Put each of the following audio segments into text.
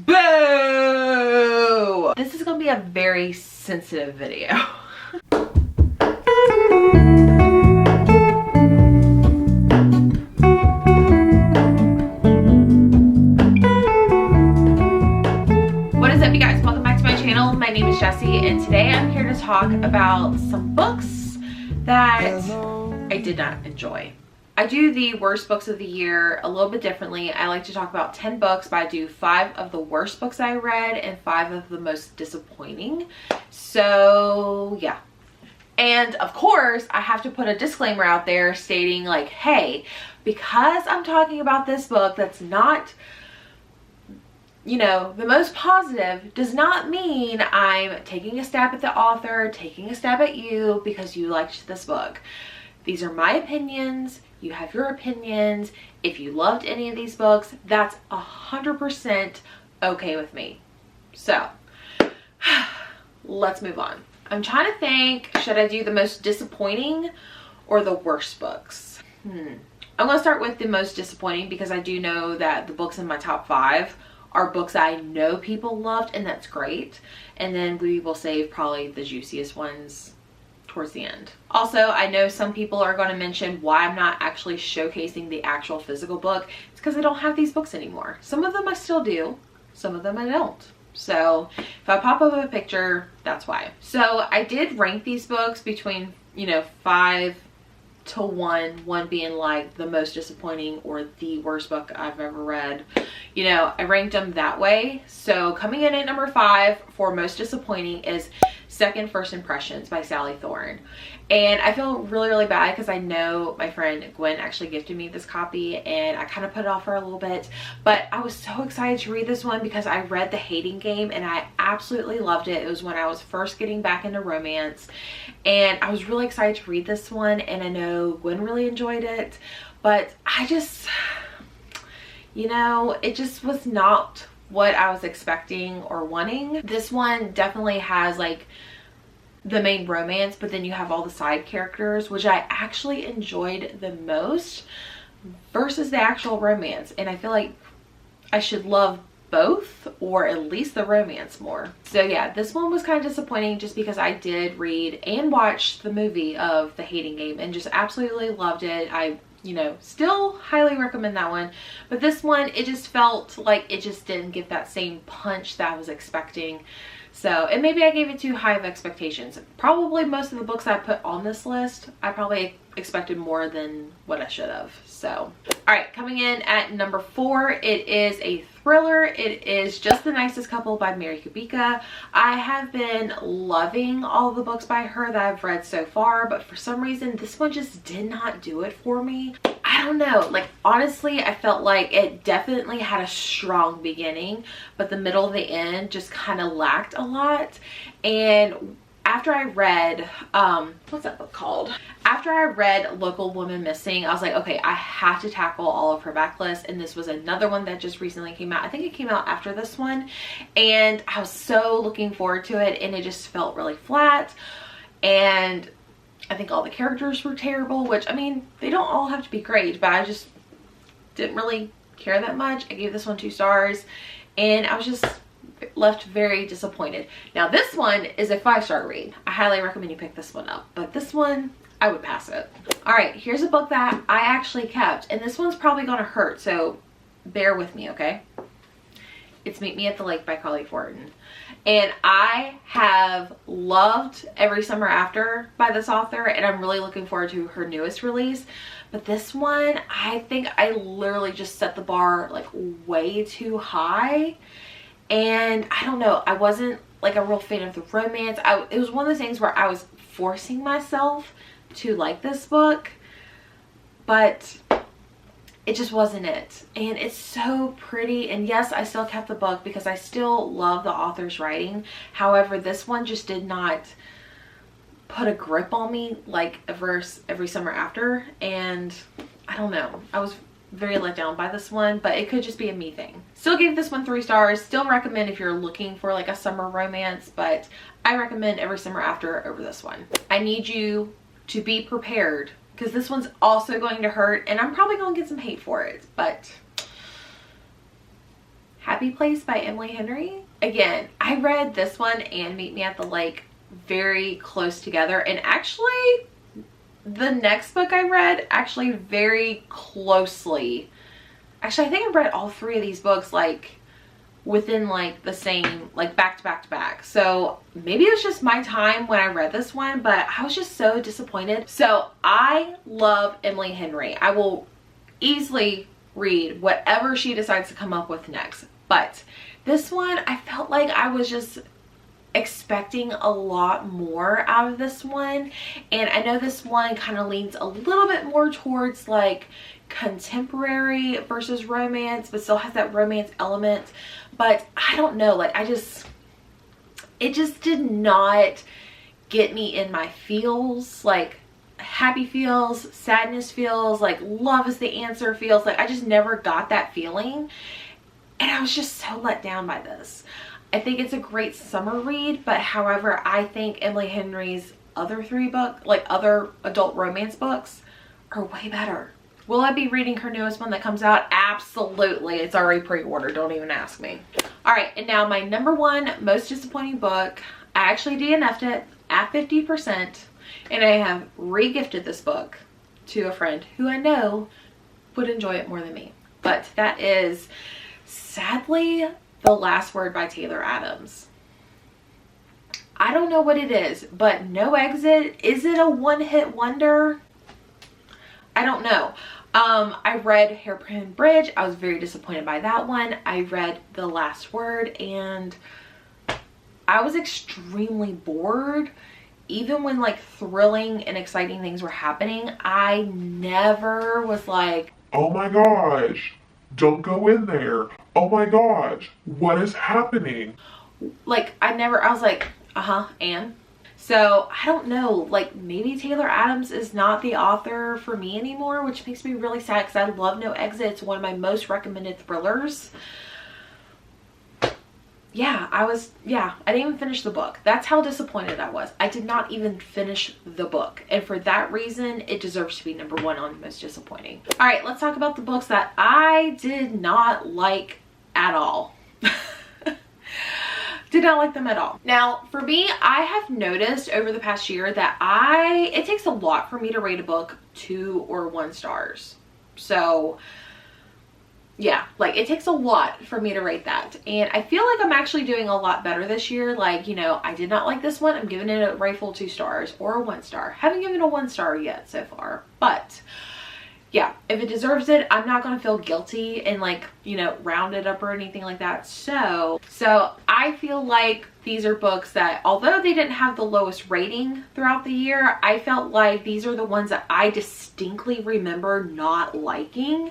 Boo! This is gonna be a very sensitive video. What is up, you guys? Welcome back to my channel. My name is Jessie, and today I'm here to talk about some books that I did not enjoy. I do the worst books of the year a little bit differently. I like to talk about 10 books, but I do 5 of the worst books I read and 5 of the most disappointing. So yeah. And of course, I have to put a disclaimer out there stating like, hey, because I'm talking about this book that's not, you know, the most positive, does not mean I'm taking a stab at the author, taking a stab at you because you liked this book. These are my opinions. You have your opinions. If you loved any of these books, that's 100% okay with me. So let's move on. I'm trying to think, should I do the most disappointing or the worst books? I'm gonna start with the most disappointing because I do know that the books in my top 5 are books I know people loved, and that's great. And then we will save probably the juiciest ones towards the end. Also, I know some people are going to mention why I'm not actually showcasing the actual physical book. It's because I don't have these books anymore. Some of them I still do, some of them I don't. So if I pop up a picture, that's why. So I did rank these books between, you know, 5 to 1 being like the most disappointing or the worst book I've ever read. You know, I ranked them that way. So coming in at number 5 for most disappointing is Second First Impressions by Sally Thorne. And I feel really bad because I know my friend Gwen actually gifted me this copy and I kind of put it off for a little bit, but I was so excited to read this one because I read The Hating Game and I absolutely loved it. It was when I was first getting back into romance and I was really excited to read this one, and I know Gwen really enjoyed it, but I just, you know, it just was not what I was expecting or wanting. This one definitely has like the main romance, but then you have all the side characters, which I actually enjoyed the most versus the actual romance. And I feel like I should love both, or at least the romance more. So yeah, this one was kind of disappointing just because I did read and watch the movie of The Hating Game and just absolutely loved it. I, you know, still highly recommend that one, but this one, it just felt like it just didn't give that same punch that I was expecting. So, and maybe I gave it too high of expectations. Probably most of the books I put on this list, I probably expected more than what I should have. So, all right, coming in at number 4, it is a thriller. It is Just the Nicest Couple by Mary Kubica. I have been loving all the books by her that I've read so far, but for some reason, this one just did not do it for me. I don't know, like honestly, I felt like it definitely had a strong beginning, but the middle of the end just kind of lacked a lot. And after I read, what's that book called? After I read Local Woman Missing, I was like, okay, I have to tackle all of her backlist. And this was another one that just recently came out. I think it came out after this one. And I was so looking forward to it, and it just felt really flat. And I think all the characters were terrible, which, I mean, they don't all have to be great, but I just didn't really care that much. I gave this one 2 stars, and I was just left very disappointed. Now, this one is a 5-star read. I highly recommend you pick this one up, but this one, I would pass it. All right, here's a book that I actually kept, and this one's probably gonna hurt, so bear with me, okay? It's Meet Me at the Lake by Carly Fortin. And I have loved Every Summer After by this author, and I'm really looking forward to her newest release. But this one, I think I literally just set the bar like way too high. And I don't know, I wasn't like a real fan of the romance. It was one of those things where I was forcing myself to like this book, but it just wasn't it. And it's so pretty, and yes, I still kept the book because I still love the author's writing. However, this one just did not put a grip on me like Every Summer After, and I don't know, I was very let down by this one, but it could just be a me thing. Still gave this one 3 stars. Still recommend if you're looking for like a summer romance, but I recommend Every Summer After over this one. I need you to be prepared because this one's also going to hurt, and I'm probably going to get some hate for it, but Happy Place by Emily Henry. Again, I read this one and Meet Me at the Lake very close together, and actually the next book I read actually very closely. Actually, I think I read all three of these books like within like the same, like back to back to back. So maybe it was just my time when I read this one, but I was just so disappointed. So I love Emily Henry. I will easily read whatever she decides to come up with next. But this one, I felt like I was just expecting a lot more out of this one. And I know this one kind of leans a little bit more towards like contemporary versus romance, but still has that romance element. But I don't know, like it just did not get me in my feels, like happy feels, sadness feels, like love is the answer feels. Like I just never got that feeling, and I was just so let down by this. I think it's a great summer read, but however, I think Emily Henry's other three books, like other adult romance books, are way better. Will I be reading her newest one that comes out? Absolutely. It's already pre-ordered. Don't even ask me. All right, and now my number one most disappointing book. I actually DNF'd it at 50%, and I have re-gifted this book to a friend who I know would enjoy it more than me. But that is, sadly, The Last Word by Taylor Adams. I don't know what it is, but no exit. Is it a one-hit wonder? I don't know. I read Hairpin Bridge. I was very disappointed by that one. I read The Last Word and I was extremely bored. Even when like thrilling and exciting things were happening, I never was like, oh my gosh, don't go in there. Oh my gosh, what is happening? Like I was like, and? So I don't know, like maybe Taylor Adams is not the author for me anymore, which makes me really sad because I love No Exit. It's one of my most recommended thrillers. Yeah, I didn't even finish the book. That's how disappointed I was. I did not even finish the book. And for that reason, it deserves to be number one on most disappointing. All right, let's talk about the books that I did not like at all. Did not like them at all. Now, for me, I have noticed over the past year that it takes a lot for me to rate a book 2 or 1 stars. So yeah, like it takes a lot for me to rate that. And I feel like I'm actually doing a lot better this year. Like, you know, I did not like this one. I'm giving it a rightful 2 stars or a 1 star. Haven't given it a 1 star yet so far, but yeah, if it deserves it, I'm not going to feel guilty and like, you know, round it up or anything like that. So I feel like these are books that, although they didn't have the lowest rating throughout the year, I felt like these are the ones that I distinctly remember not liking.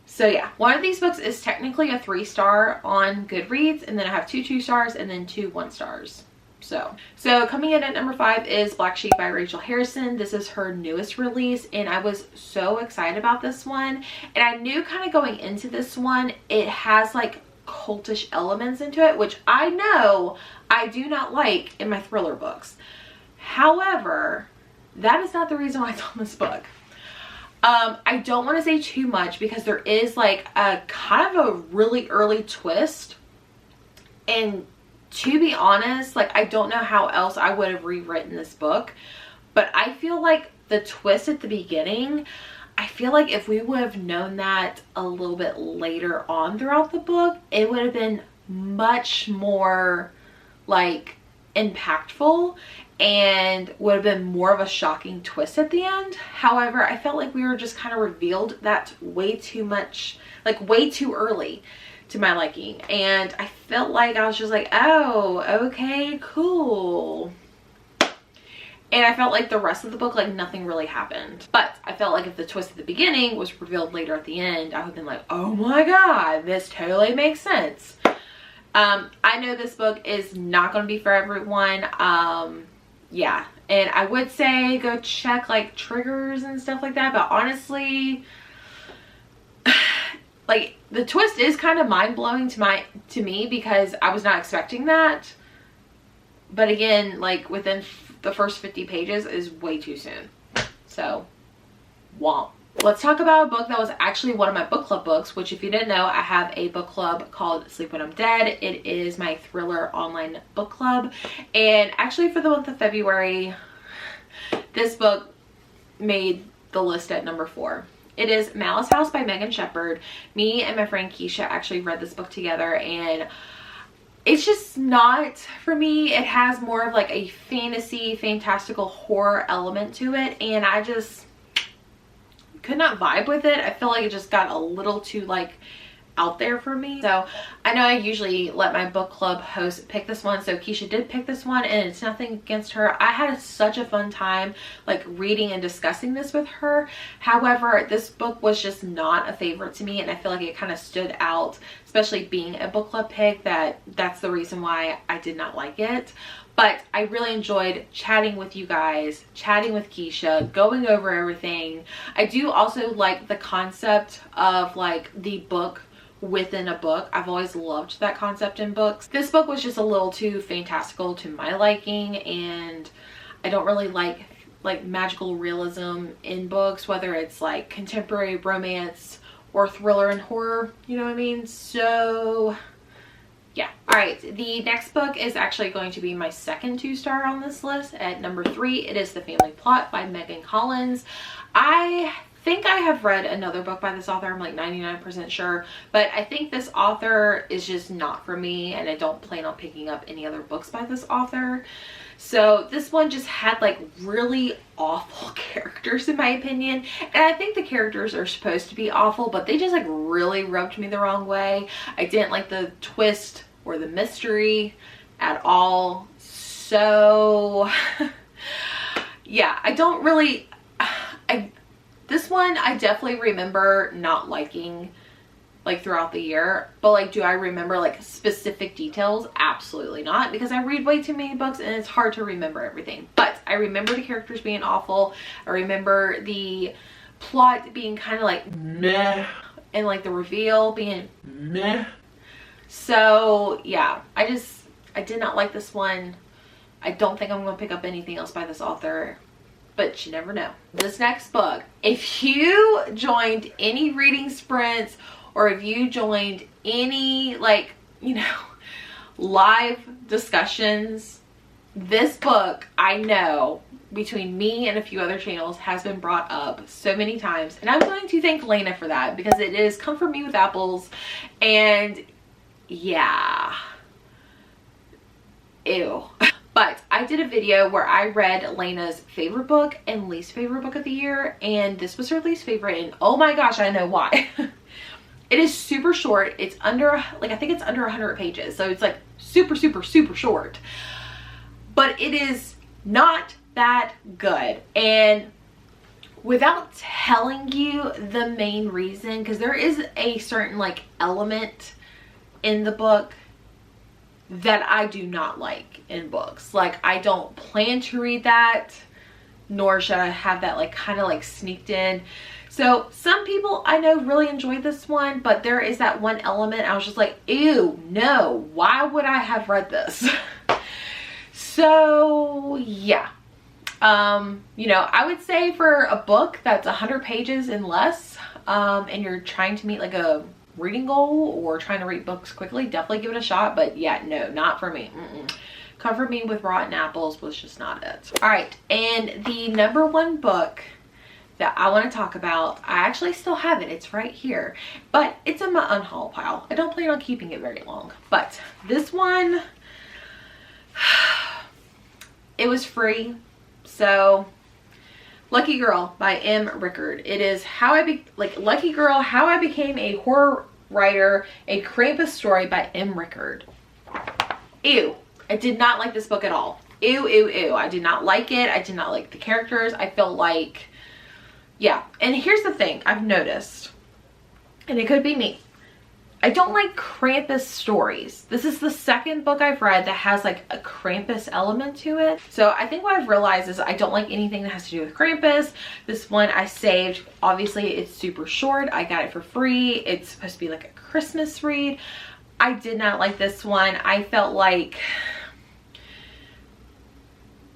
So yeah, one of these books is technically a 3 star on Goodreads, and then I have 2 2 stars and then 2 1 stars. So coming in at number 5 is Black Sheep by Rachel Harrison. This is her newest release, and I was so excited about this one. And I knew kind of going into this one, it has like cultish elements into it, which I know I do not like in my thriller books. However, that is not the reason why it's on this book. I don't want to say too much because there is like a kind of a really early twist, and to be honest, like I don't know how else I would have rewritten this book, but I feel like the twist at the beginning, I feel like if we would have known that a little bit later on throughout the book, it would have been much more like impactful and would have been more of a shocking twist at the end. However, I felt like we were just kind of revealed that way too much, like way too early to my liking, and I felt like I was just like, oh, okay, cool. And I felt like the rest of the book, like nothing really happened. But I felt like if the twist at the beginning was revealed later at the end, I would have been like, oh my god, this totally makes sense. I know this book is not going to be for everyone. Yeah, and I would say go check like triggers and stuff like that, but honestly, like the twist is kind of mind-blowing to me because I was not expecting that. But again, like within the first 50 pages is way too soon. So, womp. Let's talk about a book that was actually one of my book club books, which if you didn't know, I have a book club called Sleep When I'm Dead. It is my thriller online book club. And actually for the month of February, this book made the list at number 4. It is Malice House by Megan Shepherd. Me and my friend Keisha actually read this book together, and it's just not for me. It has more of like a fantasy, fantastical horror element to it, and I just could not vibe with it. I feel like it just got a little too like out there for me. So I know I usually let my book club host pick this one, so Keisha did pick this one, and it's nothing against her. I had such a fun time like reading and discussing this with her. However, this book was just not a favorite to me, and I feel like it kind of stood out, especially being a book club pick, that's the reason why I did not like it. But I really enjoyed chatting with you guys, chatting with Keisha, going over everything. I do also like the concept of like the book within a book. I've always loved that concept in books. This book was just a little too fantastical to my liking, and I don't really like magical realism in books, whether it's like contemporary romance or thriller and horror, you know what I mean? So yeah. All right, the next book is actually going to be my second 2-star on this list. At number 3, it is The Family Plot by Megan Collins. I think I have read another book by this author. I'm like 99% sure, but I think this author is just not for me, and I don't plan on picking up any other books by this author. So this one just had like really awful characters in my opinion, and I think the characters are supposed to be awful, but they just like really rubbed me the wrong way. I didn't like the twist or the mystery at all. So yeah, I don't really, this one I definitely remember not liking like throughout the year, but like do I remember like specific details? Absolutely not, because I read way too many books and it's hard to remember everything. But I remember the characters being awful. I remember the plot being kind of like meh, and like the reveal being meh. So yeah, I did not like this one. I don't think I'm gonna pick up anything else by this author, but you never know. This next book, if you joined any reading sprints or if you joined any like, you know, live discussions, this book, I know between me and a few other channels, has been brought up so many times, and I'm going to thank Lena for that, because it is Comfort Me with Apples. And yeah, ew. But I did a video where I read Lena's favorite book and least favorite book of the year, and this was her least favorite, and oh my gosh, I know why. It is super short. It's under, like, I think it's under 100 pages, so it's like super short, but it is not that good. And without telling you the main reason, because there is a certain like element in the book that I do not like in books. Like, I don't plan to read that, nor should I have that like kind of like sneaked in. So some people I know really enjoyed this one, but there is that one element I was just like, ew, no, why would I have read this? So yeah, you know, I would say for a book that's 100 pages and less, and you're trying to meet like a reading goal or trying to read books quickly, definitely give it a shot. But yeah, no, not for me. Comfort Me with Rotten Apples was just not it. All right, and the number 1 book that I want to talk about, I actually still have it. It's right here, but it's in my unhaul pile. I don't plan on keeping it very long, but this one, it was free. So Lucky Girl by M. Rickard. It is Lucky Girl, How I Became a Horror Writer, a Krampus Story by M. Rickard. Ew. I did not like this book at all. Ew, ew, ew. I did not like it. I did not like the characters. I felt like, yeah. And here's the thing I've noticed, and it could be me. I don't like Krampus stories. This is the second book I've read that has like a Krampus element to it. So I think what I've realized is I don't like anything that has to do with Krampus. This one I saved. Obviously it's super short. I got it for free. It's supposed to be like a Christmas read. I did not like this one. I felt like,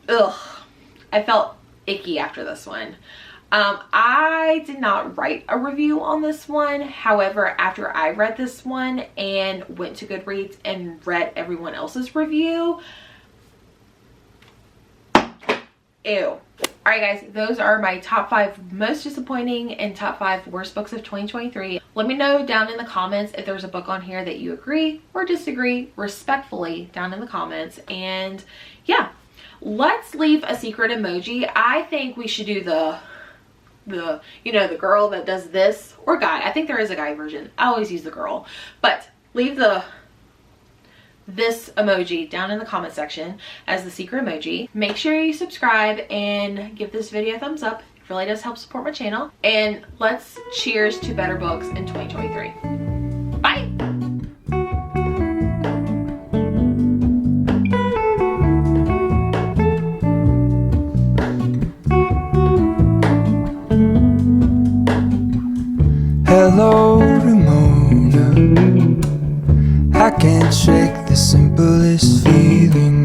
ugh, I felt icky after this one. I did not write a review on this one. However, after I read this one and went to Goodreads and read everyone else's review, ew. Alright guys, those are my top 5 most disappointing and top 5 worst books of 2023. Let me know down in the comments if there's a book on here that you agree or disagree, respectfully down in the comments. And yeah, let's leave a secret emoji. I think we should do the you know, the girl that does this, or guy. I think there is a guy version. I always use the girl, but leave this emoji down in the comment section as the secret emoji. Make sure you subscribe and give this video a thumbs up. It really does help support my channel. And let's cheers to better books in 2023. Bye. Hello, Ramona. I can't shake the simplest feeling